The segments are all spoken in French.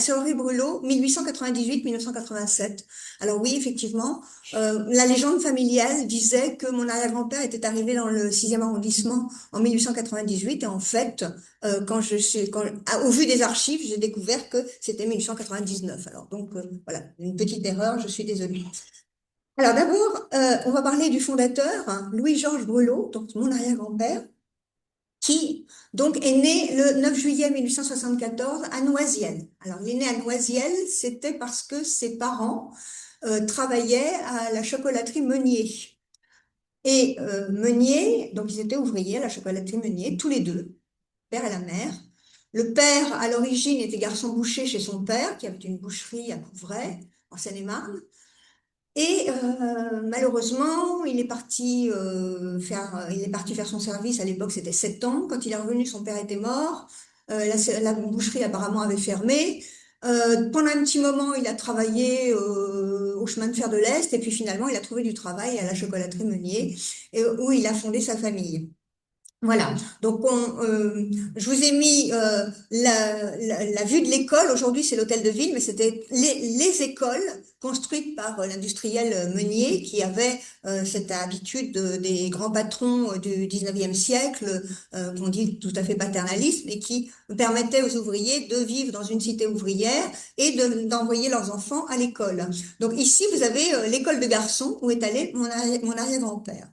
serrurerie Brulot, 1898-1987. Alors oui, effectivement, la légende familiale disait que mon arrière-grand-père était arrivé dans le 6e arrondissement en 1898 et en fait, au vu des archives, j'ai découvert que c'était 1899. Alors donc voilà, une petite erreur, je suis désolée. Alors d'abord, on va parler du fondateur, hein, Louis-Georges Brulot, donc mon arrière-grand-père, qui donc est né le 9 juillet 1874 à Noisiel. Alors il est né à Noisiel, c'était parce que ses parents travaillaient à la chocolaterie Meunier. Et Meunier, donc ils étaient ouvriers à la chocolaterie Meunier, tous les deux, père et la mère. Le père, à l'origine, était garçon boucher chez son père, qui avait une boucherie à Couvray, en Seine-et-Marne. Et malheureusement, il est parti faire son service. À l'époque, c'était 7 ans. Quand il est revenu, son père était mort. La boucherie apparemment avait fermé. Pendant un petit moment, il a travaillé au chemin de fer de l'Est. Et puis finalement, il a trouvé du travail à la chocolaterie Meunier, où il a fondé sa famille. Voilà, donc je vous ai mis la vue de l'école. Aujourd'hui, c'est l'hôtel de ville, mais c'était les écoles construites par l'industriel Meunier qui avait cette habitude des grands patrons du 19e siècle, qu'on dit tout à fait paternaliste, mais qui permettaient aux ouvriers de vivre dans une cité ouvrière et d'envoyer leurs enfants à l'école. Donc ici, vous avez l'école de garçons où est allé mon arrière-grand-père.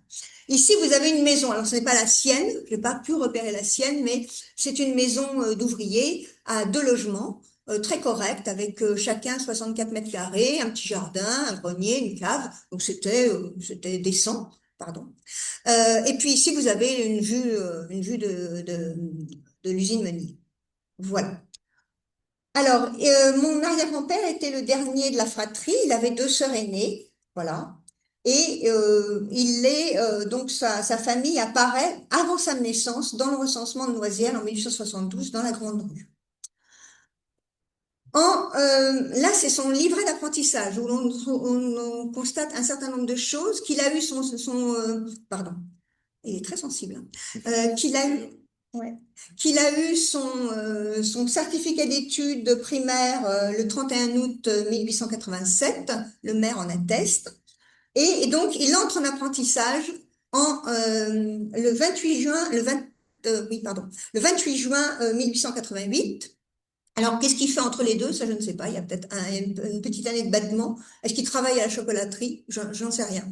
Ici, vous avez une maison. Alors, ce n'est pas la sienne. Je n'ai pas pu repérer la sienne, mais c'est une maison d'ouvriers à 2 logements, très corrects, avec chacun 64 mètres carrés, un petit jardin, un grenier, une cave. Donc, c'était décent, pardon. Et puis ici, vous avez une vue de l'usine Meunier. Voilà. Alors, mon arrière-grand-père était le dernier de la fratrie. Il avait 2 sœurs aînées, voilà. Et donc sa famille apparaît avant sa naissance dans le recensement de Noisiel en 1872 dans la Grande Rue. Là, c'est son livret d'apprentissage où on constate un certain nombre de choses qu'il a eu pardon, il est très sensible, hein. Qu'il a eu, ouais, qu'il a eu son certificat d'études primaires le 31 août 1887, le maire en atteste, et donc il entre en apprentissage le 28 juin, oui, pardon, le 28 juin 1888. Alors, qu'est-ce qu'il fait entre les deux? Ça, je ne sais pas. Il y a peut-être une petite année de battement. Est-ce qu'il travaille à la chocolaterie? J'en sais rien.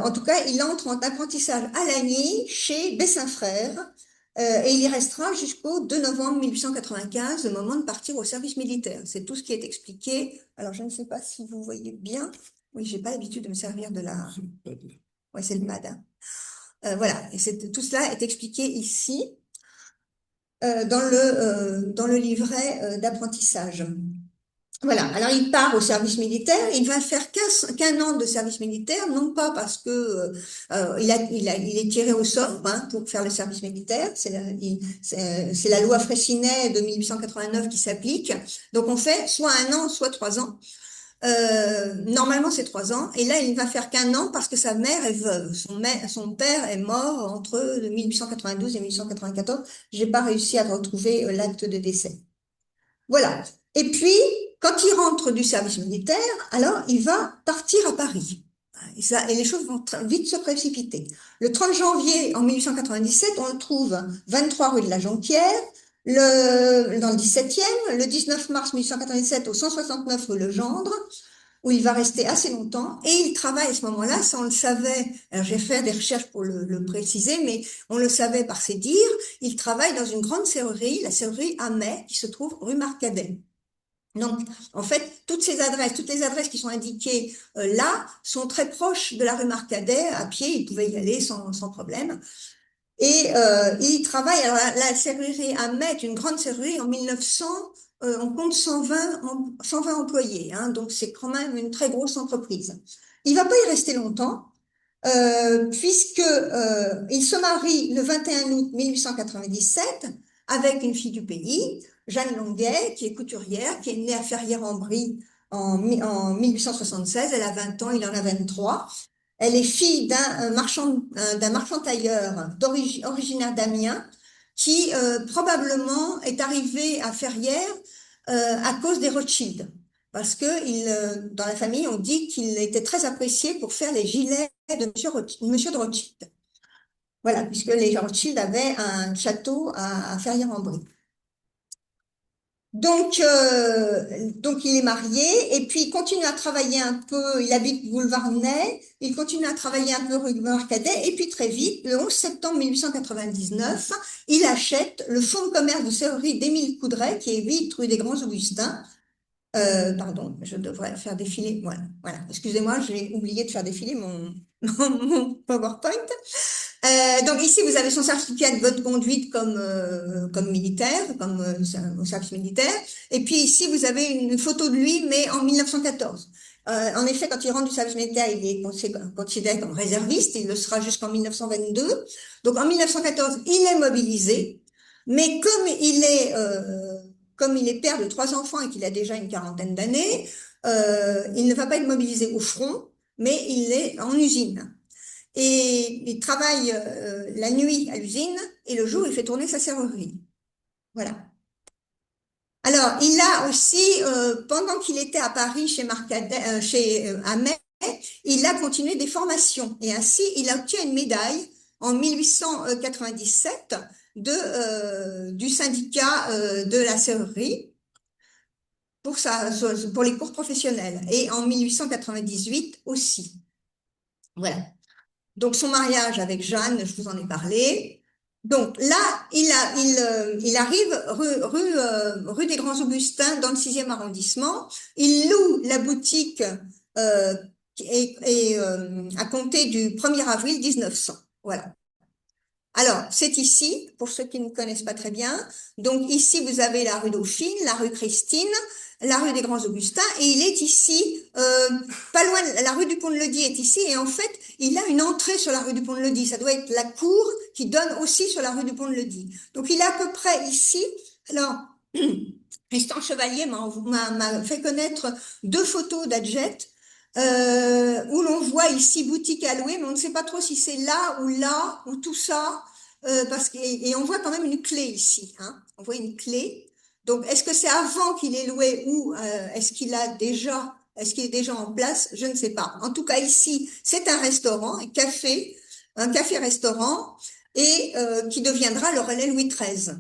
En tout cas, il entre en apprentissage à Lagny chez Bessin Frères et il y restera jusqu'au 2 novembre 1895, le moment de partir au service militaire. C'est tout ce qui est expliqué. Alors, je ne sais pas si vous voyez bien. Oui, j'ai pas l'habitude de me servir de la. Ouais, c'est le MAD, hein. Voilà, et tout cela est expliqué ici dans le livret d'apprentissage. Voilà, alors il part au service militaire, il va faire qu'un an de service militaire, non pas parce que il est tiré au sort hein, pour faire le service militaire, c'est la loi Fraissinet de 1889 qui s'applique, donc on fait soit un an, soit 3 ans. Normalement, c'est 3 ans. Et là, il va faire qu'un an parce que sa mère est veuve. Son père est mort entre 1892 et 1894. J'ai pas réussi à retrouver l'acte de décès. Voilà. Et puis, quand il rentre du service militaire, alors il va partir à Paris. Et les choses vont vite se précipiter. Le 30 janvier en 1897, on le trouve 23 rue de la Jonquière, dans le 17e, le 19 mars 1897 au 169 rue Legendre, où il va rester assez longtemps, et il travaille à ce moment-là, ça on le savait, alors j'ai fait des recherches pour le préciser, mais on le savait par ses dires, il travaille dans une grande serrurerie, la serrurerie Amet, qui se trouve rue Marcadet. Donc, en fait, toutes les adresses qui sont indiquées là, sont très proches de la rue Marcadet. À pied, il pouvait y aller sans problème. Et il travaille. Alors, la serrurerie Amet est une grande serrurerie. En 1900, on compte 120 employés. Hein, donc, c'est quand même une très grosse entreprise. Il va pas y rester longtemps. Puisque il se marie le 21 août 1897 avec une fille du pays, Jeanne Longuet, qui est couturière, qui est née à Ferrières-en-Brie en 1876. Elle a 20 ans, il en a 23. Elle est fille d'un marchand tailleur originaire d'Amiens, qui probablement est arrivé à Ferrières à cause des Rothschild. Parce que dans la famille, on dit qu'il était très apprécié pour faire les gilets de Monsieur de Rothschild. Voilà, puisque les Rothschild avaient un château à Ferrières-en-Brie. Donc il est marié et puis il continue à travailler un peu. Il habite Boulevard Ney. Il continue à travailler un peu rue Marcadet et puis très vite, le 11 septembre 1899, il achète le fonds de commerce de serrurerie d'Émile Coudray qui est 8 rue des Grands Augustins. Pardon, je devrais faire défiler. Voilà, voilà. Excusez-moi, j'ai oublié de faire défiler mon PowerPoint. Donc ici, vous avez son certificat de bonne conduite comme militaire, au service militaire. Et puis ici, vous avez une photo de lui, mais en 1914. En effet, quand il rentre du service militaire, il est considéré comme réserviste. Il le sera jusqu'en 1922. Donc en 1914, il est mobilisé. Mais comme il est père de 3 enfants et qu'il a déjà une quarantaine d'années, il ne va pas être mobilisé au front, mais il est en usine. Et il travaille la nuit à l'usine et le jour, il fait tourner sa serrurerie. Voilà. Alors, il a aussi, pendant qu'il était à Paris chez Marcadet, à Metz, il a continué des formations. Et ainsi, il a obtenu une médaille en 1897 du syndicat de la serrurerie pour les cours professionnels. Et en 1898 aussi. Voilà. Donc son mariage avec Jeanne, je vous en ai parlé. Donc là, il arrive rue des Grands Augustins dans le 6e arrondissement. Il loue la boutique euh, à compter du 1er avril 1900. Voilà. Alors, c'est ici, pour ceux qui ne connaissent pas très bien. Donc ici, vous avez la rue Dauphine, la rue Christine, la rue des Grands Augustins, et il est ici, pas loin, la rue du Pont-de-Ledi est ici, et en fait, il a une entrée sur la rue du Pont-de-Ledi. Ça doit être la cour qui donne aussi sur la rue du Pont-de-Ledi. Donc il est à peu près ici. Alors, Christian Chevalier m'a fait connaître 2 photos d'Adjet. Où l'on voit ici boutique à louer, mais on ne sait pas trop si c'est là, ou tout ça, et on voit quand même une clé ici, hein. On voit une clé. Donc, est-ce que c'est avant qu'il ait loué ou est-ce qu'il est déjà en place? Je ne sais pas. En tout cas, ici, c'est un restaurant, un café-restaurant, et qui deviendra le relais Louis XIII.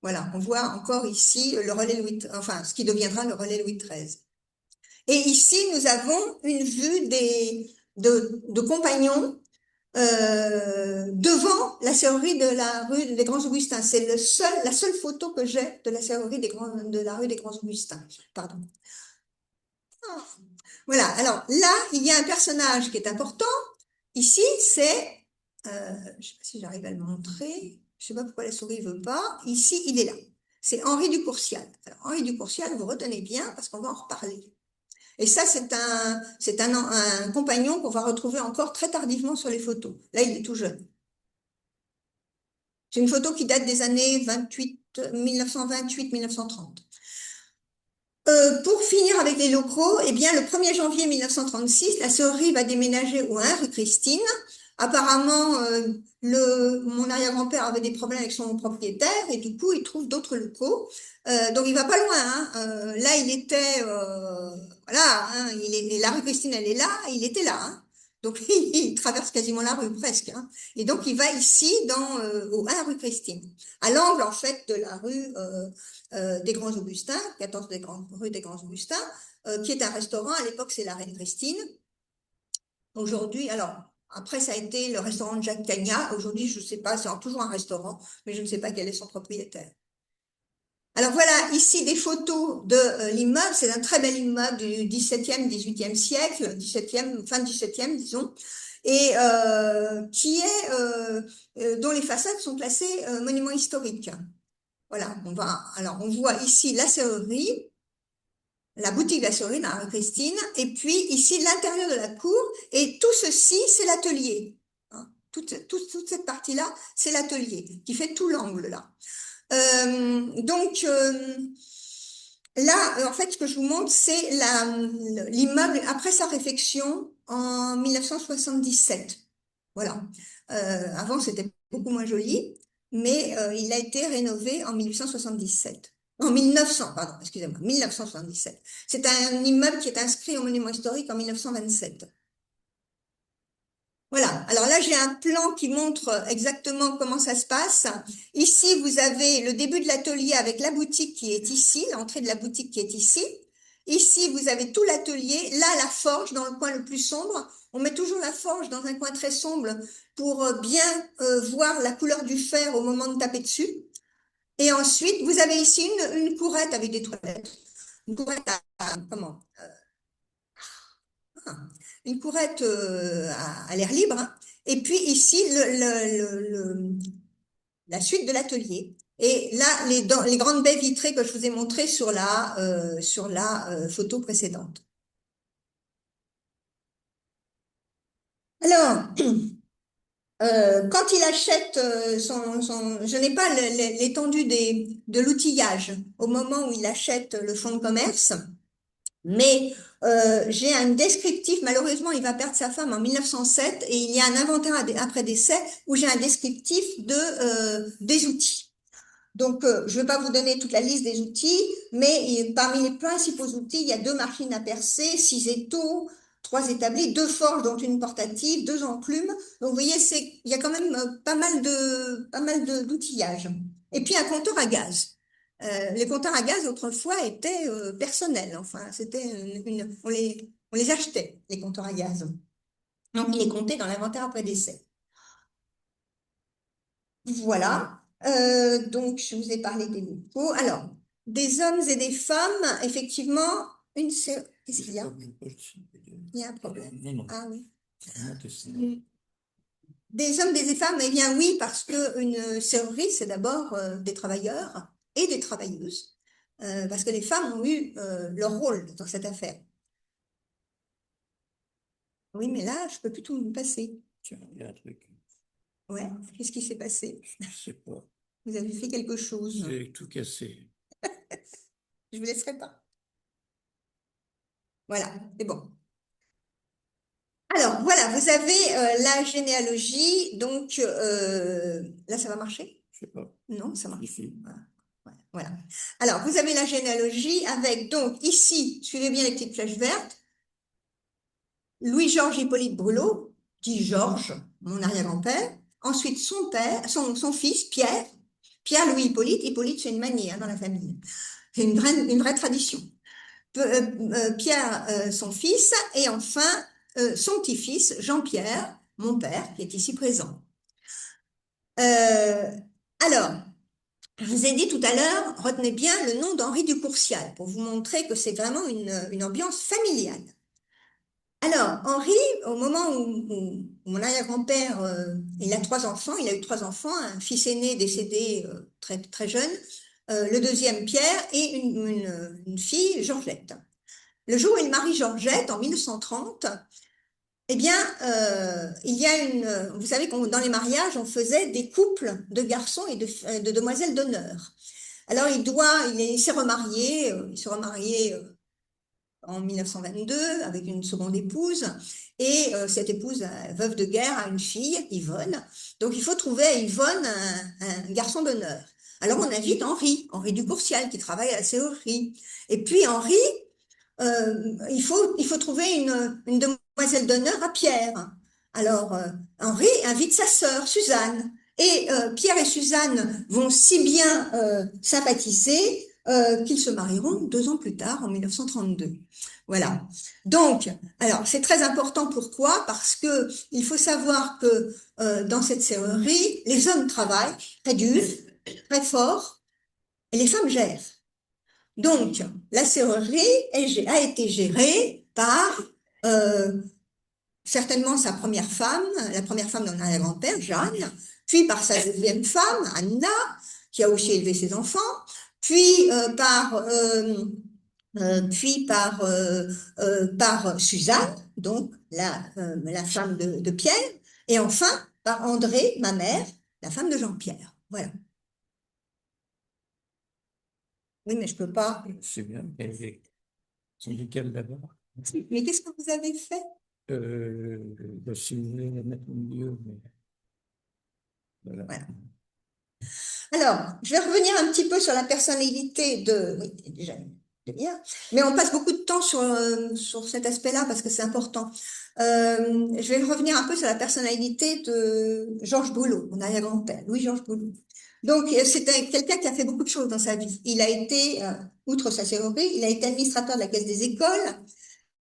Voilà, on voit encore ici le relais enfin, ce qui deviendra le relais Louis XIII. Et ici, nous avons une vue de compagnons devant la serrurerie de la rue des Grands Augustins. C'est la seule photo que j'ai de la serrurerie de la rue des Grands Augustins. Pardon. Ah. Voilà. Alors là, il y a un personnage qui est important. Ici, je ne sais pas si j'arrive à le montrer. Je ne sais pas pourquoi la souris ne veut pas. Ici, il est là. C'est Henri du Courcial. Alors, Henri du Courcial, vous retenez bien parce qu'on va en reparler. Et ça, c'est un compagnon qu'on va retrouver encore très tardivement sur les photos. Là, il est tout jeune. C'est une photo qui date des années 1928-1930. Pour finir avec les locaux, eh bien, le 1er janvier 1936, la serrurerie va déménager au 1 rue Christine. Apparemment, mon arrière-grand-père avait des problèmes avec son propriétaire et du coup, il trouve d'autres locaux. Donc, il va pas loin, hein. Là, il était, voilà, hein, la rue Christine, elle est là, il était là, hein. Donc, il traverse quasiment la rue, presque, hein. Et donc, il va ici, au 1 rue Christine, à l'angle, en fait, de la rue des Grands Augustins, 14 rue des Grands Augustins, qui est un restaurant. À l'époque, c'est la Reine Christine. Aujourd'hui, alors, après, ça a été le restaurant de Jacques Cagnat. Aujourd'hui, je ne sais pas, c'est toujours un restaurant, mais je ne sais pas quel est son propriétaire. Alors voilà, ici des photos de l'immeuble. C'est un très bel immeuble du 17e, 18e siècle, 17e, fin 17e, disons, et dont les façades sont classées monuments historiques. Voilà, alors on voit ici la serrurerie, la boutique de la serrurerie dans la rue Christine, et puis ici l'intérieur de la cour, et tout ceci, c'est l'atelier. Hein. Toute cette partie-là, c'est l'atelier, qui fait tout l'angle là. Donc là, en fait, ce que je vous montre, c'est l'immeuble après sa réfection en 1977. Voilà. Avant, c'était beaucoup moins joli, mais il a été rénové en 1877. En 1900, pardon, excusez-moi, 1977. C'est un immeuble qui est inscrit au monument historique en 1927. Voilà. Alors là, j'ai un plan qui montre exactement comment ça se passe. Ici, vous avez le début de l'atelier avec la boutique qui est ici, l'entrée de la boutique qui est ici. Ici, vous avez tout l'atelier. Là, la forge dans le coin le plus sombre. On met toujours la forge dans un coin très sombre pour bien voir la couleur du fer au moment de taper dessus. Et ensuite, vous avez ici une courette avec des toilettes. Une courette comment? Ah, une courette à l'air libre, hein. Et puis ici, la suite de l'atelier. Et là, les grandes baies vitrées que je vous ai montrées sur la photo précédente. Alors, quand il achète je n'ai pas l'étendue de l'outillage au moment où il achète le fonds de commerce, mais j'ai un descriptif. Malheureusement, il va perdre sa femme en 1907 et il y a un inventaire après décès où j'ai un descriptif des outils. Donc, je ne vais pas vous donner toute la liste des outils, mais parmi les principaux outils, il y a 2 machines à percer, 6 étaux, 3 établis, 2 forges, dont une portative, 2 enclumes. Donc, vous voyez, il y a quand même pas mal d'outillage. Et puis, un compteur à gaz. Les compteurs à gaz, autrefois, étaient personnels. Enfin, on les achetait, les compteurs à gaz. Donc, il est compté dans l'inventaire après décès. Voilà. Donc, je vous ai parlé des locaux. Alors, des hommes et des femmes, effectivement, qu'est-ce qu'il y a? Il y a un problème. Non, non. Ah oui. Mm. Des hommes et des femmes, eh bien oui, parce que une serrurerie, c'est d'abord des travailleurs et des travailleuses. Parce que les femmes ont eu leur rôle dans cette affaire. Oui, mais là, je peux plus tout me passer. Tiens, il y a un truc. Ouais, qu'est-ce qui s'est passé? Je sais pas. Vous avez fait quelque chose. J'ai tout cassé. Je vous laisserai pas. Voilà, c'est bon. Alors, voilà, vous avez la généalogie. Donc, là, ça va marcher? Je sais pas. Non, ça marche. Ici. Voilà. Voilà. Alors, vous avez la généalogie avec, donc, ici, suivez bien les petites flèches vertes, Louis-Georges Hippolyte Brulot, dit Georges, mon arrière-grand-père. Ensuite, son père, son fils, Pierre. Pierre-Louis Hippolyte. Hippolyte, c'est une manie hein, dans la famille. C'est une vraie tradition. Pierre, son fils, et enfin, son petit-fils, Jean-Pierre, mon père, qui est ici présent. Euh, alors, je vous ai dit tout à l'heure, retenez bien le nom d'Henri du Courcial pour vous montrer que c'est vraiment une ambiance familiale. Alors, Henri, au moment où mon arrière-grand-père, il a 3 enfants, il a eu 3 enfants, un fils aîné décédé très, très jeune, le deuxième Pierre et une fille, Georgette. Le jour où il marie Georgette, en 1930, eh bien, il y a vous savez que dans les mariages, on faisait des couples de garçons et de demoiselles d'honneur. Alors, il s'est remarié, en 1922 avec une seconde épouse, et cette épouse, veuve de guerre, a une fille, Yvonne. Donc, il faut trouver à Yvonne un garçon d'honneur. Alors, on invite Henri du Courcial, qui travaille à la serrurerie. Et puis, Henri, il faut trouver une demoiselle d'honneur à Pierre. Alors, Henri invite sa sœur, Suzanne. Et Pierre et Suzanne vont si bien sympathiser qu'ils se marieront 2 ans plus tard, en 1932. Voilà. Donc, alors, c'est très important. Pourquoi? Parce que il faut savoir que dans cette serrurerie, les hommes travaillent très dur, très fort, et les femmes gèrent. Donc, la serrurerie a été gérée par certainement sa première femme, la première femme de mon arrière-grand-père, Jeanne, puis par sa deuxième femme, Anna, qui a aussi élevé ses enfants, puis par Suzanne, donc la femme de Pierre, et enfin par André, ma mère, la femme de Jean-Pierre. Voilà. Oui, mais je peux pas. C'est bien. C'est lequel d'abord? Mais qu'est-ce que vous avez fait? Si vous voulez la mettre au milieu, mais voilà. Voilà. Alors, je vais revenir un petit peu sur la personnalité de, oui, déjà une demi-heure, mais on passe beaucoup de temps sur cet aspect-là parce que c'est important. Je vais revenir un peu sur la personnalité de Georges Boulot, mon arrière-grand-père, Louis-Georges Boulot. Donc, c'était quelqu'un qui a fait beaucoup de choses dans sa vie. Il a été, outre sa serrurerie, il a été administrateur de la Caisse des écoles,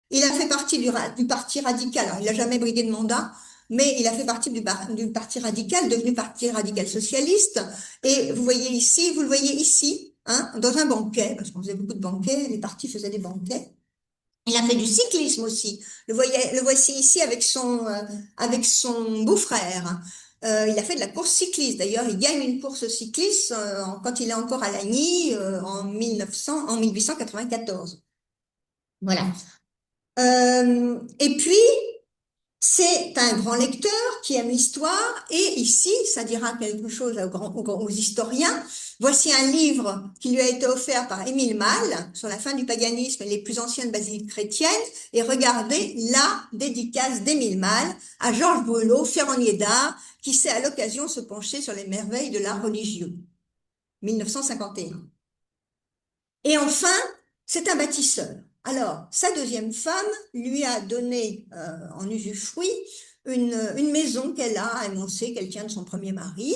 il a fait partie du parti radical. Alors, il n'a jamais brigué de mandat, mais il a fait partie du parti radical, devenu parti radical socialiste. Et vous le voyez ici, hein, dans un banquet, parce qu'on faisait beaucoup de banquets, les partis faisaient des banquets. Il a fait du cyclisme aussi. Le voici ici avec son beau-frère. Il a fait de la course cycliste. D'ailleurs, il gagne une course cycliste quand il est encore à Lagny en 1894. Voilà. Et puis, c'est un grand lecteur qui aime l'histoire et ici, ça dira quelque chose aux historiens. Voici un livre qui lui a été offert par Émile Malle sur la fin du paganisme et les plus anciennes basiliques chrétiennes. Et regardez la dédicace d'Émile Malle à Georges Boulot, ferronnier d'art, qui sait à l'occasion se pencher sur les merveilles de l'art religieux. 1951. Et enfin, c'est un bâtisseur. Alors, sa deuxième femme lui a donné en usufruit une maison qu'elle a à Émoncé, qu'elle tient de son premier mari.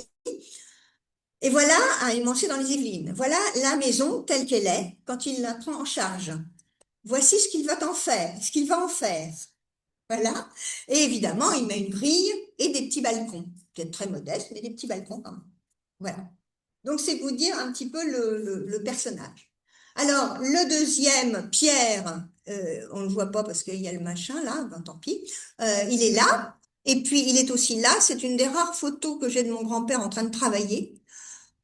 Et voilà, à Émoncé dans les Yvelines. Voilà la maison telle qu'elle est quand il la prend en charge. Voici ce qu'il va en faire, ce qu'il va en faire. Voilà. Et évidemment, il met une grille et des petits balcons. Peut-être très modeste, mais des petits balcons quand même. Voilà. Donc, c'est vous dire un petit peu le personnage. Alors, le deuxième, Pierre, on ne le voit pas parce qu'il y a le machin là, ben, tant pis, il est là. Et puis, il est aussi là. C'est une des rares photos que j'ai de mon grand-père en train de travailler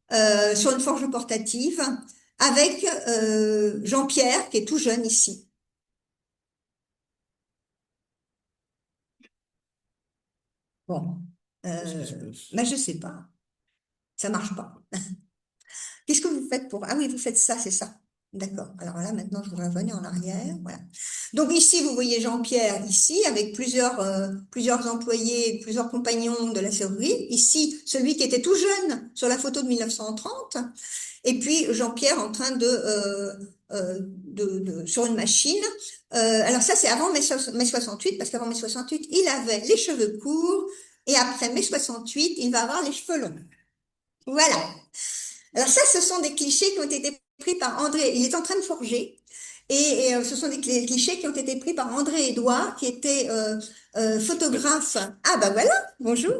sur une forge portative avec Jean-Pierre qui est tout jeune ici. Bon, Qu'est-ce qui se passe? ben, je sais pas. Ça marche pas. Qu'est-ce que vous faites pour... Ah oui, vous faites ça, c'est ça. D'accord. Alors là, maintenant, je voudrais revenir en arrière. Voilà. Donc ici, vous voyez Jean-Pierre, ici, avec plusieurs employés, plusieurs compagnons de la serrurerie. Ici, celui qui était tout jeune sur la photo de 1930. Et puis Jean-Pierre en train sur une machine. Alors ça, c'est avant mai 68, parce qu'avant mai 68, il avait les cheveux courts. Et après mai 68, il va avoir les cheveux longs. Voilà. Alors ça, ce sont des clichés qui ont été pris par André. Il est en train de forger. Ce sont des clichés qui ont été pris par André Édouard, qui était photographe. Ah bah voilà, bonjour,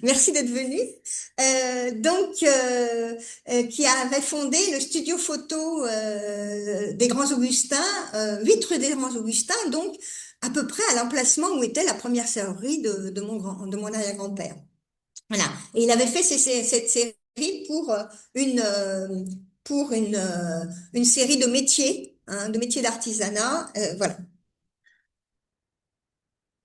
merci d'être venu. Qui avait fondé le studio photo des Grands Augustins, 8 rue des Grands Augustins, donc à peu près à l'emplacement où était la première serrurerie de mon arrière-grand-père. Voilà. Et il avait fait cette série pour une euh, une série de métiers, hein, de métiers d'artisanat, voilà.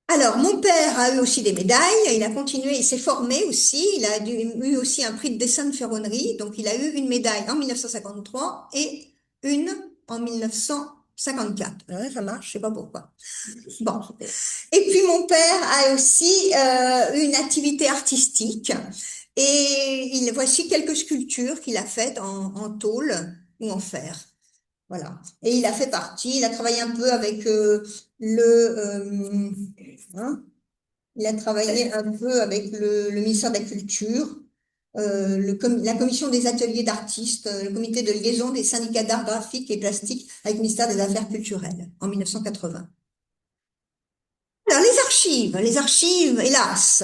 Alors, mon père a eu aussi des médailles, il a continué, il s'est formé aussi, eu aussi un prix de dessin de ferronnerie, donc il a eu une médaille en 1953 et une en 1954. Ouais, ça marche, je sais pas pourquoi. Bon. Et puis mon père a aussi une activité artistique et voici quelques sculptures qu'il a faites en tôle ou en fer. Voilà. Et il a travaillé un peu avec hein, il a travaillé un peu avec le ministère de la Culture, la commission des ateliers d'artistes, le comité de liaison des syndicats d'art graphique et plastique avec le ministère des Affaires culturelles en 1980. Alors, les archives, hélas,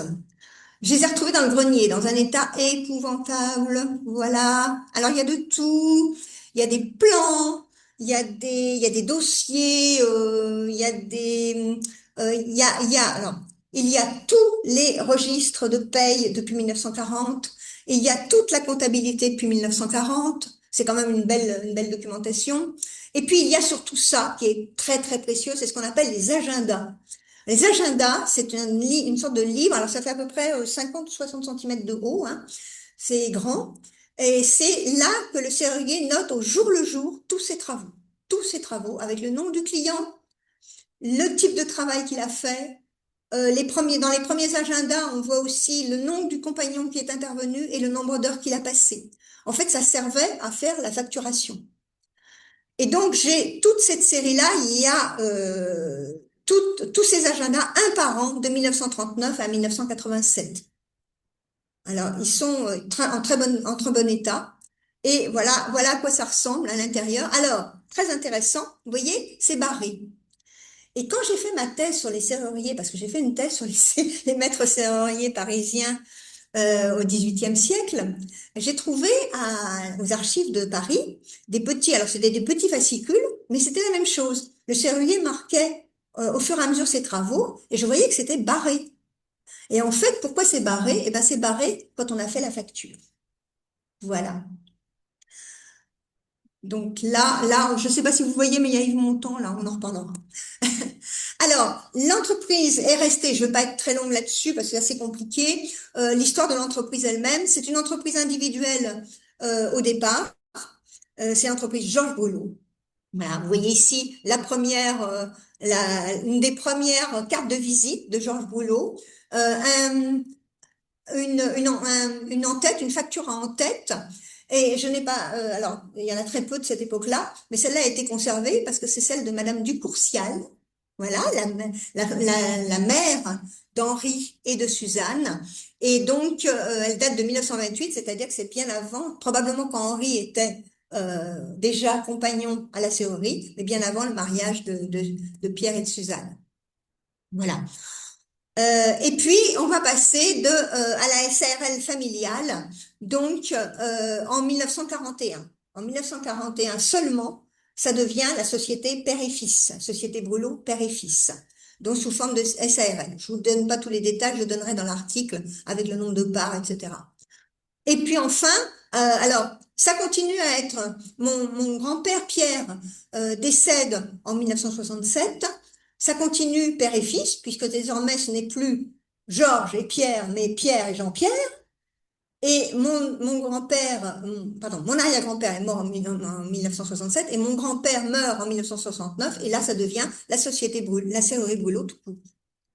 je les ai retrouvées dans le grenier, dans un état épouvantable. Voilà. Alors, il y a de tout. Il y a des plans, il y a des dossiers, alors, il y a tous les registres de paye depuis 1940. Il y a toute la comptabilité depuis 1940. C'est quand même une belle documentation. Et puis, il y a surtout ça qui est très, très précieux. C'est ce qu'on appelle les agendas. Les agendas, c'est une sorte de livre. Alors, ça fait à peu près 50 ou 60 centimètres de haut, hein. C'est grand. Et c'est là que le serrurier note au jour le jour tous ses travaux, avec le nom du client, le type de travail qu'il a fait, dans les premiers agendas, on voit aussi le nom du compagnon qui est intervenu et le nombre d'heures qu'il a passé. En fait, ça servait à faire la facturation. Et donc, j'ai toute cette série-là, il y a tous ces agendas, un par an, de 1939 à 1987. Alors, ils sont en très bon état. Et voilà à quoi ça ressemble à l'intérieur. Alors, très intéressant, vous voyez, c'est barré. Et quand j'ai fait ma thèse sur les serruriers, parce que j'ai fait une thèse sur les maîtres serruriers parisiens au XVIIIe siècle, j'ai trouvé aux archives de Paris des petits, alors c'était des petits fascicules, mais c'était la même chose. Le serrurier marquait au fur et à mesure ses travaux, et je voyais que c'était barré. Et en fait, pourquoi c'est barré? Eh ben, c'est barré quand on a fait la facture. Voilà. Donc là, je ne sais pas si vous voyez, mais il y a Yves Montand, là, on en reparlera. Alors, l'entreprise est restée, je ne veux pas être très longue là-dessus parce que c'est assez compliqué. L'histoire de l'entreprise elle-même, c'est une entreprise individuelle au départ. C'est l'entreprise Georges Boulot. Voilà, vous voyez ici une des premières cartes de visite de Georges Boulot. Une en-tête, une facture en tête. Et je n'ai pas, alors il y en a très peu de cette époque-là, mais celle-là a été conservée parce que c'est celle de Madame Ducourcial, voilà, la mère d'Henri et de Suzanne. Et donc elle date de 1928, c'est-à-dire que c'est bien avant, probablement quand Henri était déjà compagnon à la serrurerie, mais bien avant le mariage de Pierre et de Suzanne. Voilà. Et puis, on va passer à la SARL familiale, donc en 1941. En 1941 seulement, ça devient la société père et fils, société Boulot père et fils, donc sous forme de SARL. Je vous donne pas tous les détails, je donnerai dans l'article avec le nombre de parts, etc. Et puis enfin, alors, ça continue à être, mon grand-père Pierre décède en 1967, ça continue père et fils, puisque désormais ce n'est plus Georges et Pierre, mais Pierre et Jean-Pierre, et mon grand-père, pardon, mon arrière-grand-père est mort en 1967, et mon grand-père meurt en 1969, et là ça devient la société la serrurerie Boulot tout court.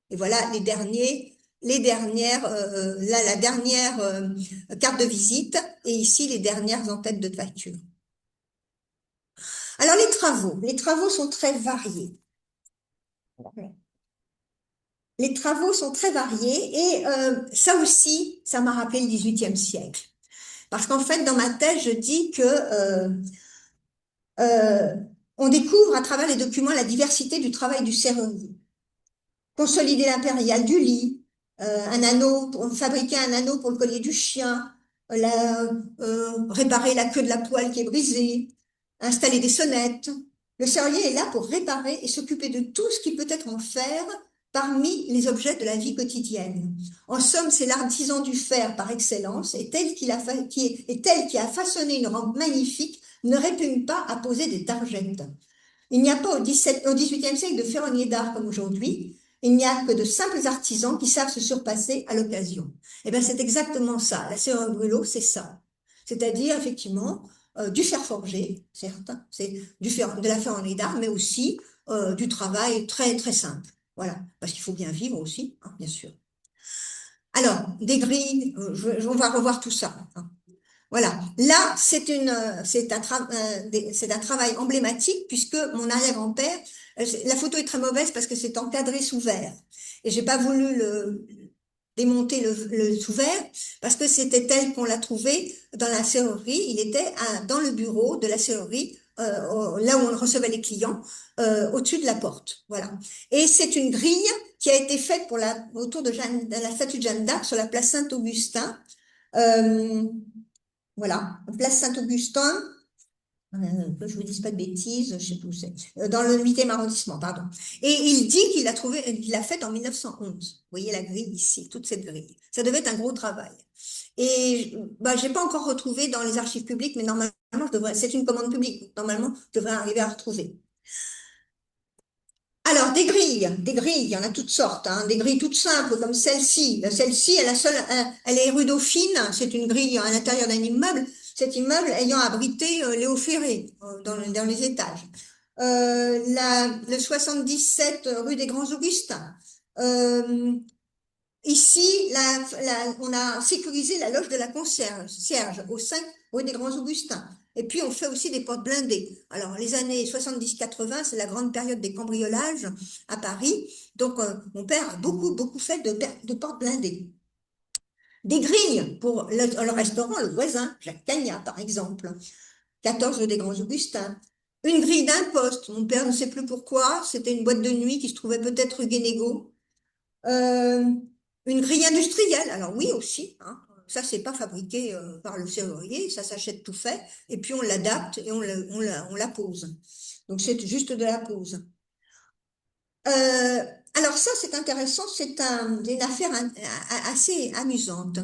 Et voilà les dernières, là, la dernière carte de visite et ici les dernières en-têtes de facture. Alors les travaux sont très variés. Les travaux sont très variés et ça aussi, ça m'a rappelé le XVIIIe siècle. Parce qu'en fait, dans ma thèse, je dis que euh, on découvre à travers les documents la diversité du travail du serrurier. Consolider l'impérial du lit, un anneau, fabriquer un anneau pour le collier du chien, réparer la queue de la poêle qui est brisée, installer des sonnettes. Le serrurier est là pour réparer et s'occuper de tout ce qui peut être en fer parmi les objets de la vie quotidienne. En somme, c'est l'artisan du fer par excellence et tel qui a façonné une rampe magnifique ne répugne pas à poser des targettes. Il n'y a pas au XVIIIe siècle de ferronniers d'art comme aujourd'hui. Il n'y a que de simples artisans qui savent se surpasser à l'occasion. Eh bien, c'est exactement ça. La serrurerie Brûlot, c'est ça. C'est-à-dire, effectivement, du fer forgé, certes, c'est de la ferronnerie d'art, mais aussi du travail très, très simple. Voilà. Parce qu'il faut bien vivre aussi, hein, bien sûr. Alors, des grilles, on va revoir tout ça, hein. Voilà. Là, c'est un travail emblématique puisque mon arrière-grand-père, la photo est très mauvaise parce que c'est encadré sous verre. Et j'ai pas voulu démonter le sous verre parce que c'était tel qu'on l'a trouvé dans la serrurerie. Il était dans le bureau de la serrurerie, là où on recevait les clients, au-dessus de la porte. Voilà. Et c'est une grille qui a été faite autour de la statue de Jeanne d'Arc sur la place Saint-Augustin. Euh, voilà, place Saint-Augustin, que je vous dise pas de bêtises, je sais plus où c'est, dans le 8e arrondissement, pardon. Et il dit qu'il l'a faite en 1911. Vous voyez la grille ici, toute cette grille. Ça devait être un gros travail. Et bah, j'ai pas encore retrouvé dans les archives publiques, mais normalement, c'est une commande publique. Normalement, je devrais arriver à retrouver. Alors, des grilles, il y en a toutes sortes, hein, des grilles toutes simples comme celle-ci. Celle-ci, elle est rue Dauphine, c'est une grille à l'intérieur d'un immeuble, cet immeuble ayant abrité Léo Ferré dans les étages. Le 77 rue des Grands Augustins, Ici, on a sécurisé la loge de la concierge au 5 rue des Grands Augustins. Et puis, on fait aussi des portes blindées. Alors, les années 70-80, c'est la grande période des cambriolages à Paris. Donc, mon père a beaucoup fait de portes blindées. Des grilles pour le restaurant, le voisin, Jacques Cagnat, par exemple. 14 rue des Grands Augustins. Une grille d'imposte. Mon père ne sait plus pourquoi. C'était une boîte de nuit qui se trouvait peut-être rue Guénégaud. Euh, une grille industrielle, alors oui aussi, hein. Ça c'est pas fabriqué par le serrurier, ça s'achète tout fait, et puis on l'adapte et on la pose. Donc c'est juste de la pose. Euh, alors ça c'est intéressant, une affaire assez amusante.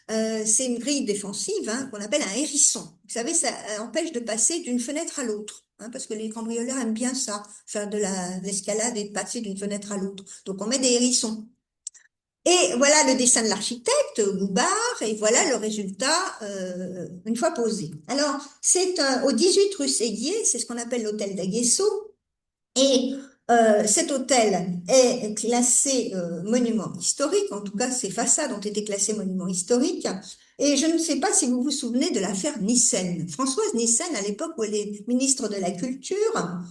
C'est une grille défensive hein, qu'on appelle un hérisson. Vous savez, ça empêche de passer d'une fenêtre à l'autre. Hein, parce que les cambrioleurs aiment bien ça, faire de l'escalade et de passer d'une fenêtre à l'autre. Donc on met des hérissons. Et voilà le dessin de l'architecte, Boubard, et voilà le résultat une fois posé. Alors, c'est au 18 rue Séguier, c'est ce qu'on appelle l'hôtel d'Aguesseau, et cet hôtel est classé monument historique, en tout cas ses façades ont été classées monument historique, et je ne sais pas si vous vous souvenez de l'affaire Nyssen. Françoise Nyssen, à l'époque où elle est ministre de la Culture,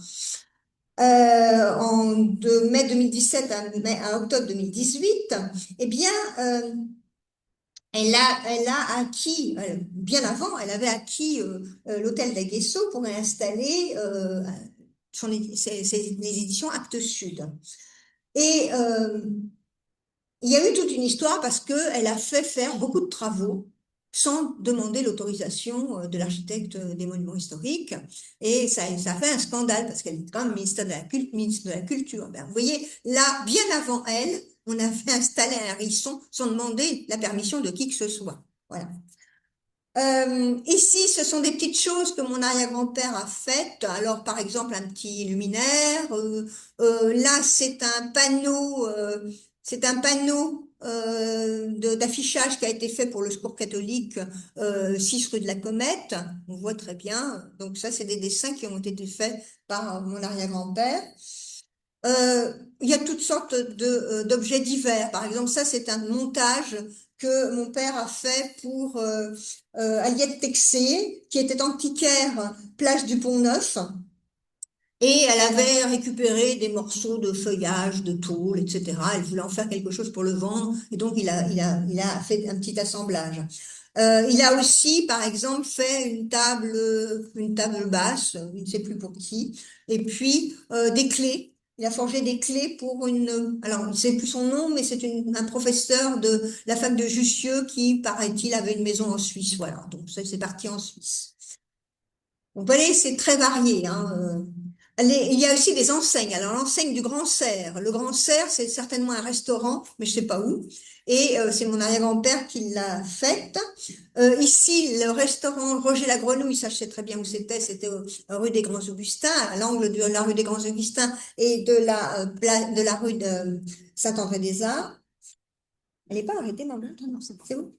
de mai 2017 à octobre 2018, eh bien, elle a acquis, bien avant, elle avait acquis l'hôtel d'Aguesseau pour y installer les éditions Actes Sud. Et il y a eu toute une histoire parce qu'elle a fait faire beaucoup de travaux sans demander l'autorisation de l'architecte des monuments historiques. Et ça a fait un scandale parce qu'elle est quand même ministre de la Culture. Ben, vous voyez, là, bien avant elle, on avait installé un hérisson sans demander la permission de qui que ce soit. Voilà. Ici, ce sont des petites choses que mon arrière-grand-père a faites. Alors, par exemple, un petit luminaire. Là, c'est un panneau d'affichage qui a été fait pour le Secours catholique 6 rue de la Comète. On voit très bien. Donc, ça, c'est des dessins qui ont été faits par mon arrière-grand-père. Il y a toutes sortes d'objets divers. Par exemple, ça, c'est un montage que mon père a fait pour Aliette Texé, qui était antiquaire, place du Pont-Neuf. Et elle avait récupéré des morceaux de feuillage, de tôle, etc. Elle voulait en faire quelque chose pour le vendre, et donc il a fait un petit assemblage. Il a aussi, par exemple, fait une table basse, je ne sais plus pour qui, et puis des clés. Il a forgé des clés pour alors je ne sais plus son nom, mais c'est un professeur de la fac de Jussieu qui, paraît-il, avait une maison en Suisse. Voilà, donc ça, c'est parti en Suisse. Vous voyez, c'est très varié, hein. Il y a aussi des enseignes. Alors, l'enseigne du Grand Cerf. Le Grand Cerf, c'est certainement un restaurant, mais je sais pas où. Et c'est mon arrière-grand-père qui l'a faite. Ici, le restaurant Roger la Grenouille, ça je sais très bien où c'était. C'était rue des Grands Augustins, à l'angle de la rue des Grands Augustins et de la rue de Saint-André-des-Arts. Elle n'est pas arrêtée, maman? Non, c'est où?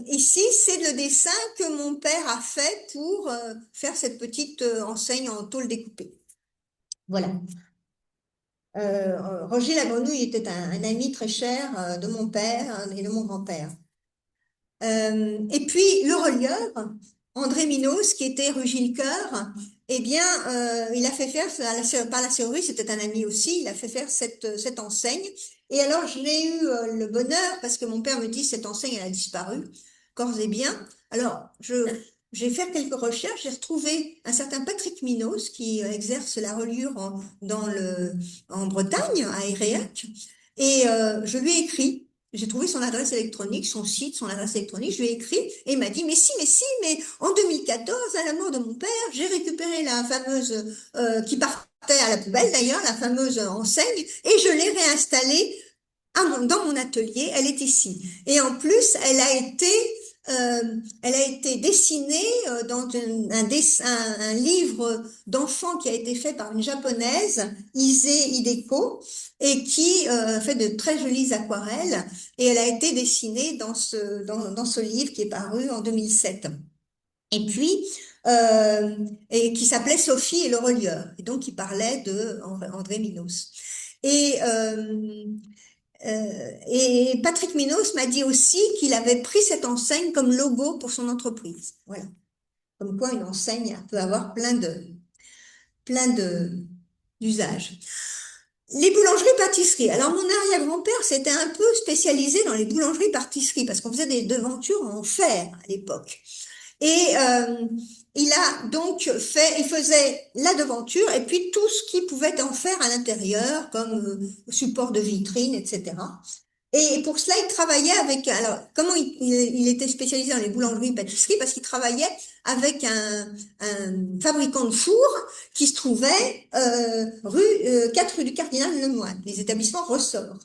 Ici, c'est le dessin que mon père a fait pour faire cette petite enseigne en tôle découpée. Voilà. Roger la Grenouille était un ami très cher de mon père et de mon grand-père. Et puis, le relieur, André Minos, qui était rue Gilles-Coeur, eh bien, il a fait faire, par la serrurerie, c'était un ami aussi, il a fait faire cette enseigne. Et alors, je l'ai eu le bonheur, parce que mon père me dit, cette enseigne, elle a disparu, corps et bien. Alors, j'ai fait quelques recherches, j'ai retrouvé un certain Patrick Minos, qui exerce la reliure en Bretagne, à Airéac, et je lui ai écrit. J'ai trouvé son adresse électronique, son site, son adresse électronique. Je lui ai écrit et il m'a dit, mais en 2014, à la mort de mon père, j'ai récupéré la fameuse, qui partait à la poubelle d'ailleurs, la fameuse enseigne, et je l'ai réinstallée dans mon atelier. Elle est ici. Et en plus, elle a été dessinée dans un livre d'enfant qui a été fait par une japonaise, Ise Hideko, et qui fait de très jolies aquarelles. Et elle a été dessinée dans ce livre qui est paru en 2007. Et puis, et qui s'appelait Sophie et le relieur. Et donc, il parlait de André Minos. Et Patrick Minos m'a dit aussi qu'il avait pris cette enseigne comme logo pour son entreprise. Voilà. Comme quoi une enseigne peut avoir plein d'usages. Les boulangeries-pâtisseries. Alors, mon arrière-grand-père s'était un peu spécialisé dans les boulangeries-pâtisseries parce qu'on faisait des devantures en fer à l'époque. Et il faisait la devanture et puis tout ce qui pouvait en faire à l'intérieur, comme support de vitrine, etc. Et pour cela, il travaillait avec, alors, comment il était spécialisé dans les boulangeries et pâtisseries? Parce qu'il travaillait avec un fabricant de fours qui se trouvait 4 rue du Cardinal Lemoine, les établissements Ressort.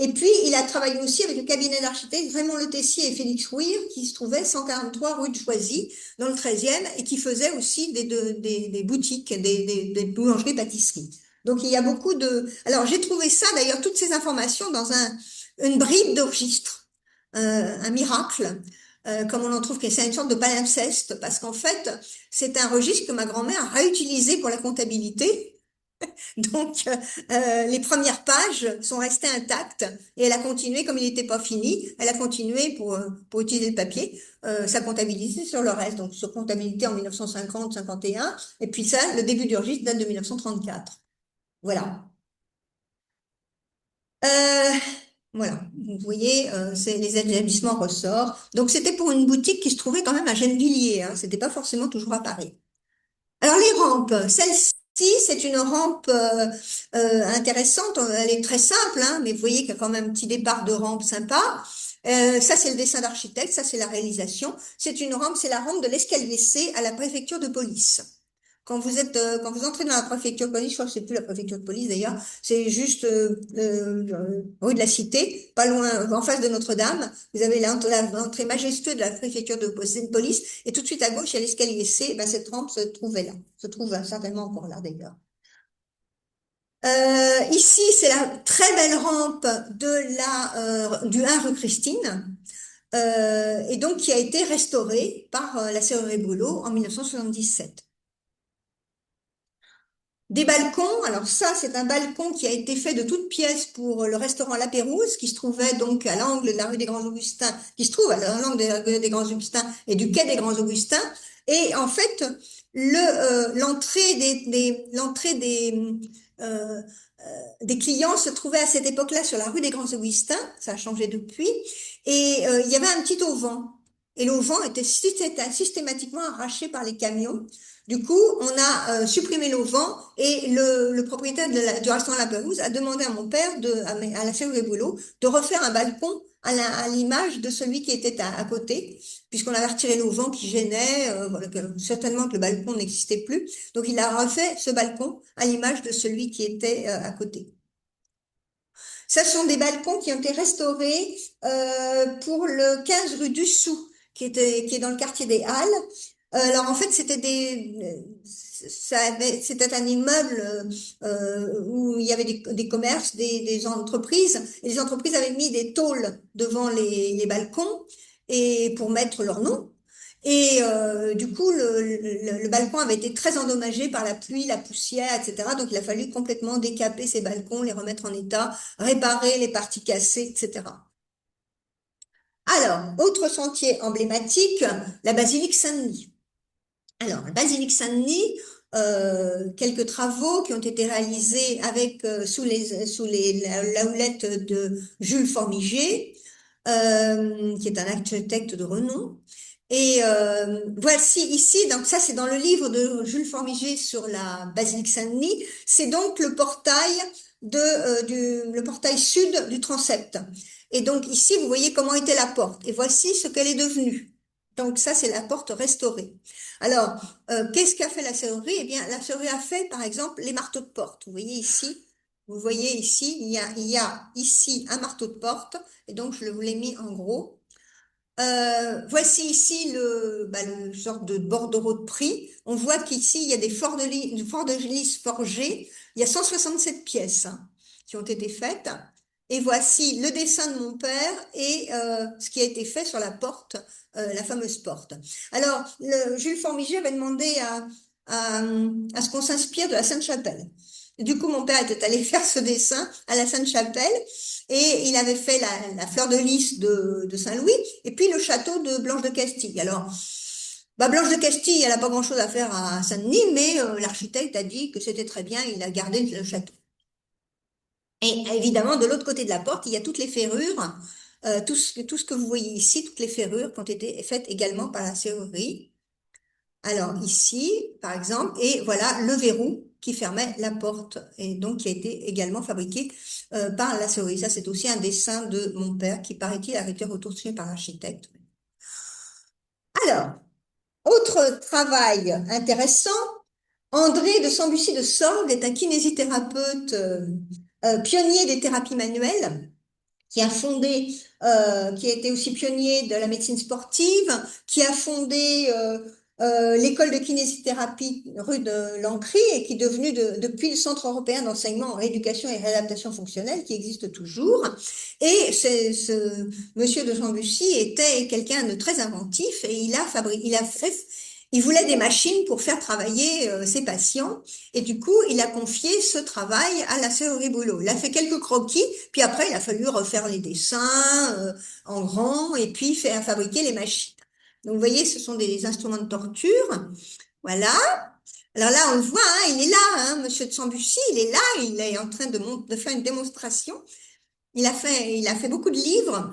Et puis, il a travaillé aussi avec le cabinet d'architectes Raymond Le Tessier et Félix Rouire, qui se trouvait 143 rue de Choisy, dans le 13e, et qui faisait aussi des boutiques, des boulangeries-pâtisseries. Donc, il y a beaucoup de... Alors, j'ai trouvé ça, d'ailleurs, toutes ces informations dans une bribe de registre, un miracle, comme on en trouve, que c'est une sorte de palimpseste, parce qu'en fait, c'est un registre que ma grand-mère a réutilisé pour la comptabilité. Donc, les premières pages sont restées intactes et elle a continué, comme il n'était pas fini, elle a continué pour utiliser le papier, sa comptabilité sur le reste. Donc, sur comptabilité en 1950-51, et puis ça, le début du registre date de 1934. Voilà. Euh, voilà, vous voyez, c'est les établissements ressorts. Donc, c'était pour une boutique qui se trouvait quand même à Gennevilliers, hein, c'était pas forcément toujours à Paris. Alors les rampes, celle-ci, c'est une rampe intéressante, elle est très simple, hein, mais vous voyez qu'il y a quand même un petit départ de rampe sympa. Ça, c'est le dessin d'architecte, ça, c'est la réalisation. C'est une rampe, c'est la rampe de l'escalier C à la préfecture de police. Quand vous entrez dans la préfecture de police, je crois que c'est plus la préfecture de police d'ailleurs, c'est juste rue de la Cité, pas loin, en face de Notre-Dame. Vous avez l'entrée majestueuse de la préfecture de police, et tout de suite à gauche, il y a l'escalier C. Ben, cette rampe se trouvait là, se trouve certainement encore là d'ailleurs. Ici, c'est la très belle rampe du 1 rue Christine, et donc qui a été restaurée par la Serrerie Boulot en 1977. Des balcons, alors ça c'est un balcon qui a été fait de toutes pièces pour le restaurant La Pérouse qui se trouvait donc à l'angle de la rue des Grands Augustins, qui se trouve à l'angle de la rue des Grands Augustins et du quai des Grands Augustins. Et en fait, euh, des clients se trouvait à cette époque-là sur la rue des Grands Augustins, ça a changé depuis, et il y avait un petit auvent. Et l'auvent était systématiquement arraché par les camions. Du coup, on a supprimé l'auvent et le propriétaire du restaurant La Perouse a demandé à mon père, à la Serrure et Boulot, de refaire un balcon à l'image de celui qui était à côté, puisqu'on avait retiré l'auvent qui gênait, voilà, certainement que le balcon n'existait plus. Donc, il a refait ce balcon à l'image de celui qui était à côté. Ce sont des balcons qui ont été restaurés pour le 15 rue du Sou, qui est dans le quartier des Halles. Alors en fait, c'était un immeuble où il y avait des commerces, des entreprises, et les entreprises avaient mis des tôles devant les balcons et pour mettre leur nom. Et du coup, le balcon avait été très endommagé par la pluie, la poussière, etc. Donc, il a fallu complètement décaper ces balcons, les remettre en état, réparer les parties cassées, etc. Alors, autre sentier emblématique, la basilique Saint-Denis. Alors, la basilique Saint-Denis, quelques travaux qui ont été réalisés avec la houlette de Jules Formigé, qui est un architecte de renom. Et voici ici, donc ça c'est dans le livre de Jules Formigé sur la basilique Saint-Denis, c'est donc le portail le portail sud du transept. Et donc ici vous voyez comment était la porte. Et voici ce qu'elle est devenue. Donc ça c'est la porte restaurée. Alors qu'est-ce qu'a fait la serrurerie? Eh bien la serrurerie a fait par exemple les marteaux de porte. Vous voyez ici, il y a ici un marteau de porte, et donc je vous l'ai mis en gros. Voici ici le genre de bordereau de prix. On voit qu'ici, il y a des forts de lys forgés. Il y a 167 pièces hein, qui ont été faites. Et voici le dessin de mon père et ce qui a été fait sur la porte, la fameuse porte. Alors, Jules Formigé avait demandé à ce qu'on s'inspire de la Sainte-Chapelle. Du coup, mon père était allé faire ce dessin à la Sainte-Chapelle et il avait fait la fleur de lys de Saint-Louis et puis le château de Blanche de Castille. Alors, bah, Blanche de Castille, elle n'a pas grand-chose à faire à Saint-Denis, mais l'architecte a dit que c'était très bien, il a gardé le château. Et évidemment, de l'autre côté de la porte, il y a toutes les ferrures, tout ce que vous voyez ici, toutes les ferrures qui ont été faites également par la serrurerie. Alors ici, par exemple, et voilà le verrou qui fermait la porte et donc qui a été également fabriqué par la serrurerie. Ça, c'est aussi un dessin de mon père qui, paraît-il, a été retouché par l'architecte. Alors, autre travail intéressant, André de Sambucy de Sorgues est un kinésithérapeute pionnier des thérapies manuelles qui a été aussi pionnier de la médecine sportive, qui a fondé l'école de kinésithérapie rue de Lancry et qui est devenu depuis le Centre européen d'enseignement en rééducation et réadaptation fonctionnelle qui existe toujours. Et ce monsieur de Sambucy était quelqu'un de très inventif et il voulait des machines pour faire travailler ses patients et du coup, il a confié ce travail à la sœur Riboulot. Il a fait quelques croquis, puis après, il a fallu refaire les dessins en grand et puis faire fabriquer les machines. Donc, vous voyez, ce sont des instruments de torture. Voilà. Alors là, on le voit, hein, il est là, hein, Monsieur de Sambucy, il est là, il est en train de faire une démonstration. Il a fait beaucoup de livres.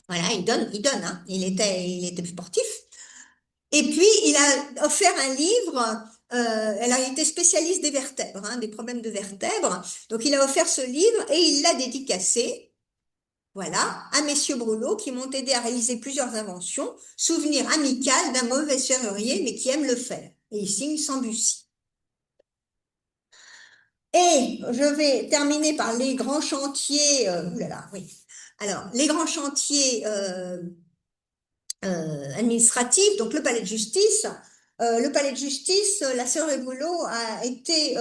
Voilà, il donne, hein. Il était sportif. Et puis, il a offert un livre. Alors, il était spécialiste des vertèbres, hein, des problèmes de vertèbres. Donc, il a offert ce livre et il l'a dédicacé, voilà, à messieurs Brulot qui m'ont aidé à réaliser plusieurs inventions. Souvenir amical d'un mauvais serrurier, mais qui aime le faire. Et il signe Sambucy. Et je vais terminer par les grands chantiers. Oulala, oui. Alors, les grands chantiers administratif, donc le palais de justice. Le palais de justice, la sœur Boulot a été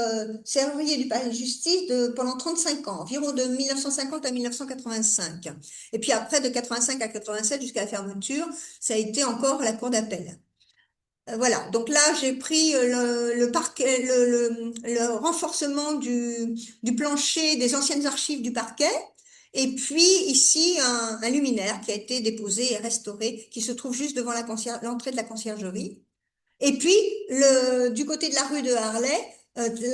serrurier du palais de justice pendant 35 ans, environ de 1950 à 1985. Et puis après, de 85 à 87 jusqu'à la fermeture, ça a été encore la cour d'appel. Voilà, donc là j'ai pris le parquet, le renforcement du plancher des anciennes archives du parquet, et puis ici un luminaire qui a été déposé et restauré, qui se trouve juste devant l'entrée de la conciergerie. Et puis du côté de la rue de Harlay,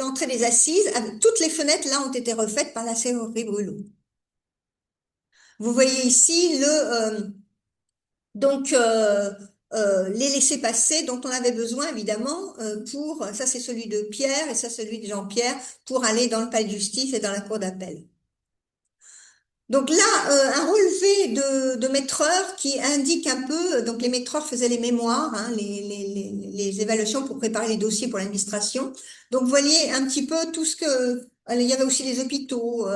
l'entrée des Assises, avec toutes les fenêtres là ont été refaites par la serrurerie Brulot. Vous voyez ici donc, les laissez-passer dont on avait besoin, évidemment, ça c'est celui de Pierre et ça celui de Jean-Pierre, pour aller dans le palais de justice et dans la cour d'appel. Donc là, un relevé de maîtreurs qui indique un peu, donc les maîtreurs faisaient les mémoires, hein, les évaluations pour préparer les dossiers pour l'administration. Donc vous voyez un petit peu tout ce que... Il y avait aussi les hôpitaux,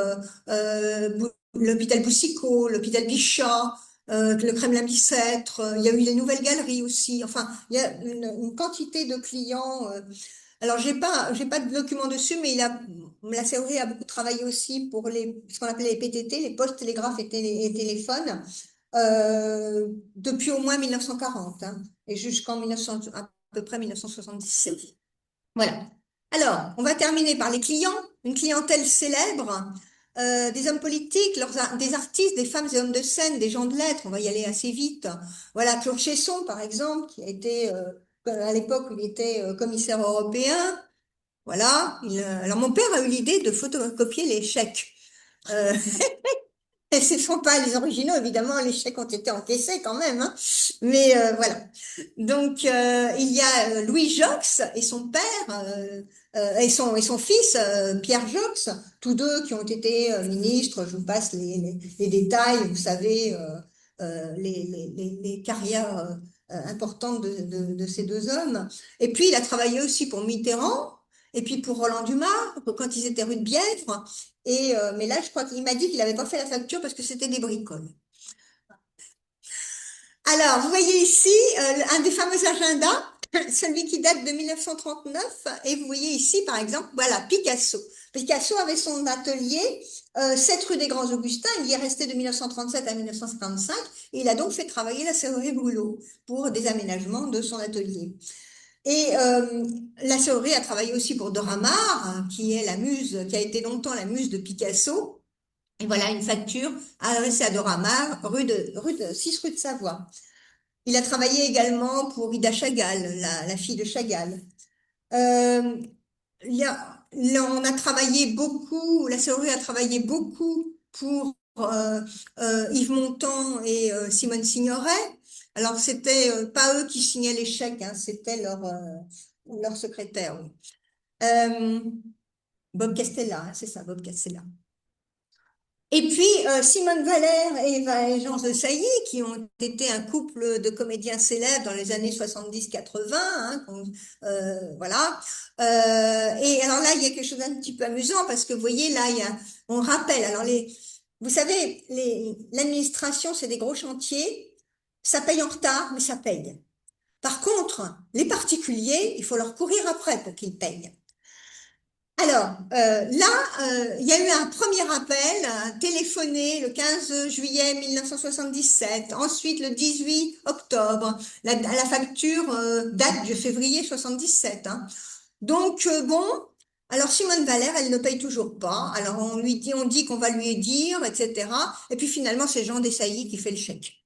l'hôpital Boussicot, l'hôpital Bichat, le Kremlin-Bicêtre, il y a eu les nouvelles galeries aussi. Enfin, il y a une quantité de clients. Alors, j'ai pas de document dessus, mais la COG a beaucoup travaillé aussi pour ce qu'on appelait les PTT, les postes, télégraphes et téléphones, depuis au moins 1940, hein, et jusqu'en 1900, à peu près 1977. Voilà. Alors, on va terminer par les clients, une clientèle célèbre, des hommes politiques, des artistes, des femmes et hommes de scène, des gens de lettres, on va y aller assez vite. Voilà, Claude Chesson, par exemple, qui a été, à l'époque où il était commissaire européen. Voilà. Alors, mon père a eu l'idée de photocopier les chèques. Euh, et ce ne sont pas les originaux, évidemment, les chèques ont été encaissés quand même, hein. Mais voilà. Donc, il y a Louis Jox et son père, et son fils, Pierre Jox, tous deux qui ont été ministres. Je vous passe les détails, vous savez, les carrières importantes de ces deux hommes. Et puis, il a travaillé aussi pour Mitterrand, et puis pour Roland Dumas, quand ils étaient rue de Bièvre. Mais là, je crois qu'il m'a dit qu'il n'avait pas fait la facture parce que c'était des bricoles. Alors, vous voyez ici un des fameux agendas, celui qui date de 1939, et vous voyez ici, par exemple, voilà, Picasso. Picasso avait son atelier 7 rue des Grands Augustins, il y est resté de 1937 à 1955, et il a donc fait travailler la serrurerie Boulot pour des aménagements de son atelier. Et la Sœuré a travaillé aussi pour Dora Maar, qui est la muse, qui a été longtemps la muse de Picasso. Et voilà une facture adressée à Dora Maar, rue de 6 rue de Savoie. Il a travaillé également pour Ida Chagall, la fille de Chagall. Euh, on a travaillé beaucoup, la Sœuré a travaillé beaucoup pour Yves Montand et Simone Signoret. Alors, c'était pas eux qui signaient les chèques, hein, c'était leur secrétaire. Oui. Euh, Bob Castella, hein, c'est ça, Bob Castella. Et puis, Simone Valère et Jean de Sailly, qui ont été un couple de comédiens célèbres dans les années 70-80, hein, voilà. Et alors là, il y a quelque chose d'un petit peu amusant, parce que vous voyez, là, on rappelle, alors vous savez, l'administration, c'est des gros chantiers, ça paye en retard, mais ça paye. Par contre, les particuliers, il faut leur courir après pour qu'ils payent. Alors, là, il y a eu un premier appel téléphoné le 15 juillet 1977. Ensuite, le 18 octobre, la facture date de février 77. Hein. Donc, bon, alors Simone Valère, elle ne paye toujours pas. Alors, on dit qu'on va lui dire, etc. Et puis finalement, c'est Jean Dessailly qui fait le chèque.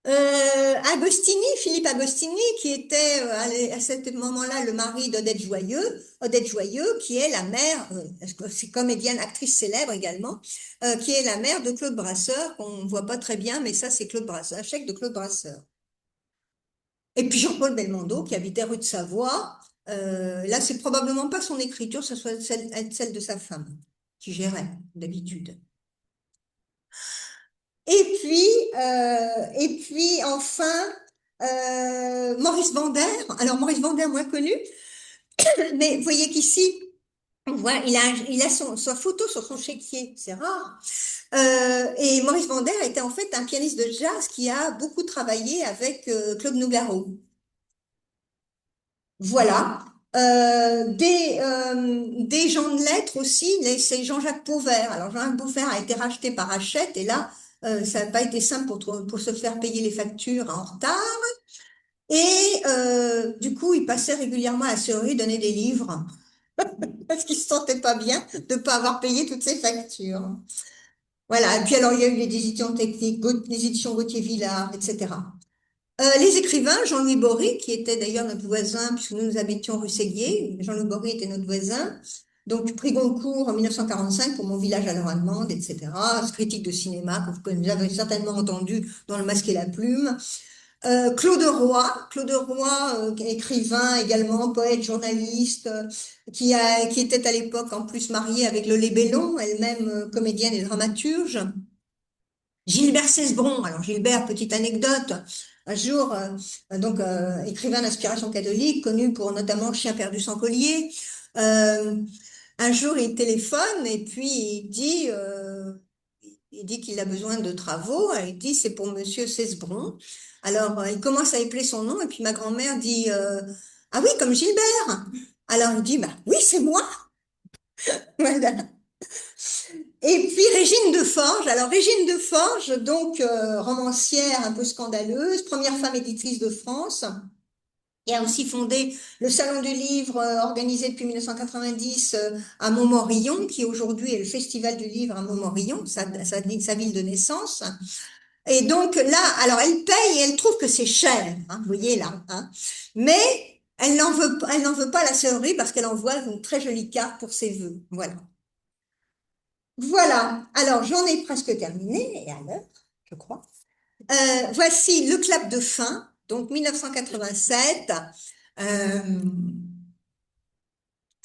Agostini, Philippe Agostini, qui était à ce moment-là le mari Odette Joyeux, qui est la mère, c'est comédienne, actrice célèbre également, qui est la mère de Claude Brasseur, qu'on ne voit pas très bien, mais ça c'est Claude Brasseur, un chèque de Claude Brasseur. Et puis Jean-Paul Belmondo, qui habitait rue de Savoie, là c'est probablement pas son écriture, ce soit celle de sa femme, qui gérait d'habitude. Et puis enfin, Maurice Vander. Alors Maurice Vander, moins connu, mais vous voyez qu'ici, on voit, il a sa photo sur son chéquier, c'est rare. Et Maurice Vander était en fait un pianiste de jazz qui a beaucoup travaillé avec Claude Nougaro. Voilà. Des gens de lettres aussi, c'est Jean-Jacques Pauvert. Alors Jean-Jacques Pauvert a été racheté par Hachette et là, ça n'a pas été simple pour se faire payer les factures en retard. Et du coup, il passait régulièrement à la Sœuré donner des livres parce qu'il se sentait pas bien de ne pas avoir payé toutes ses factures. Voilà. Et puis alors, il y a eu les éditions techniques, les éditions Gauthier-Villard, etc. Les écrivains, Jean-Louis Bory, qui était d'ailleurs notre voisin, puisque nous habitions rue Séguier, Jean-Louis Bory était notre voisin, donc prix Goncourt en 1945 pour Mon village à l'heure allemande, etc. Critique de cinéma, que vous avez certainement entendu dans Le Masque et la Plume. Claude Roy, écrivain également, poète, journaliste, qui était à l'époque en plus marié avec Lolé Bellon, elle-même comédienne et dramaturge. Gilbert Cesbron. Alors Gilbert, petite anecdote. Un jour, écrivain d'inspiration catholique, connu pour notamment Chien perdu sans collier. Euh, un jour, il téléphone et puis il dit qu'il a besoin de travaux. Il dit c'est pour Monsieur Cesbron. Alors il commence à épeler son nom et puis ma grand-mère dit ah oui, comme Gilbert. Alors il dit bah oui, c'est moi. Voilà. Et puis Régine de Forges. Alors Régine de Forges, donc romancière un peu scandaleuse, première femme éditrice de France, et a aussi fondé le Salon du Livre organisé depuis 1990 à Montmorillon, qui aujourd'hui est le Festival du Livre à Montmorillon, sa ville de naissance. Et donc là, alors elle paye et elle trouve que c'est cher, hein, vous voyez là, hein, mais elle n'en veut pas à la Sœuré parce qu'elle envoie une très jolie carte pour ses vœux. Voilà. Voilà, alors j'en ai presque terminé, et à l'heure, je crois. Voici le clap de fin, donc 1987. Euh,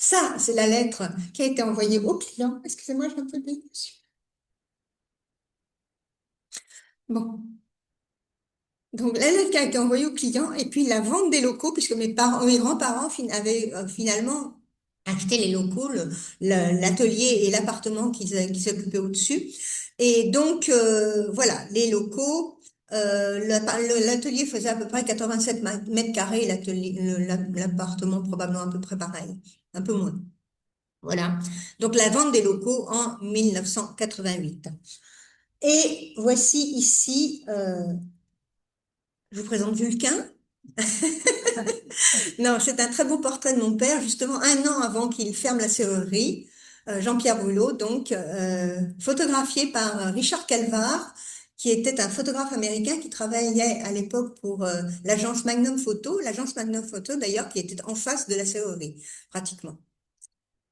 Ça, c'est la lettre qui a été envoyée au client. Excusez-moi, j'ai un peu dessus. Bon, donc la lettre qui a été envoyée au client, et puis la vente des locaux, puisque mes grands-parents avaient finalement acheté les locaux, l'atelier et l'appartement qui s'occupaient au-dessus. Et donc, voilà, les locaux, l'atelier faisait à peu près 87 mètres carrés, l'appartement probablement à peu près pareil, un peu moins. Voilà. Donc, la vente des locaux en 1988. Et voici ici, je vous présente Vulcain. Non, c'est un très beau portrait de mon père, justement un an avant qu'il ferme la serrurerie. Jean-Pierre Boulot, donc photographié par Richard Calvar, qui était un photographe américain qui travaillait à l'époque pour l'agence Magnum Photo d'ailleurs, qui était en face de la serrurerie, pratiquement.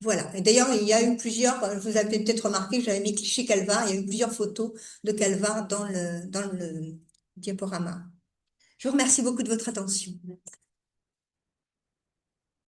Voilà. Et d'ailleurs, il y a eu plusieurs, vous avez peut-être remarqué, j'avais mis cliché Calvar, il y a eu plusieurs photos de Calvar dans le diaporama. Je vous remercie beaucoup de votre attention.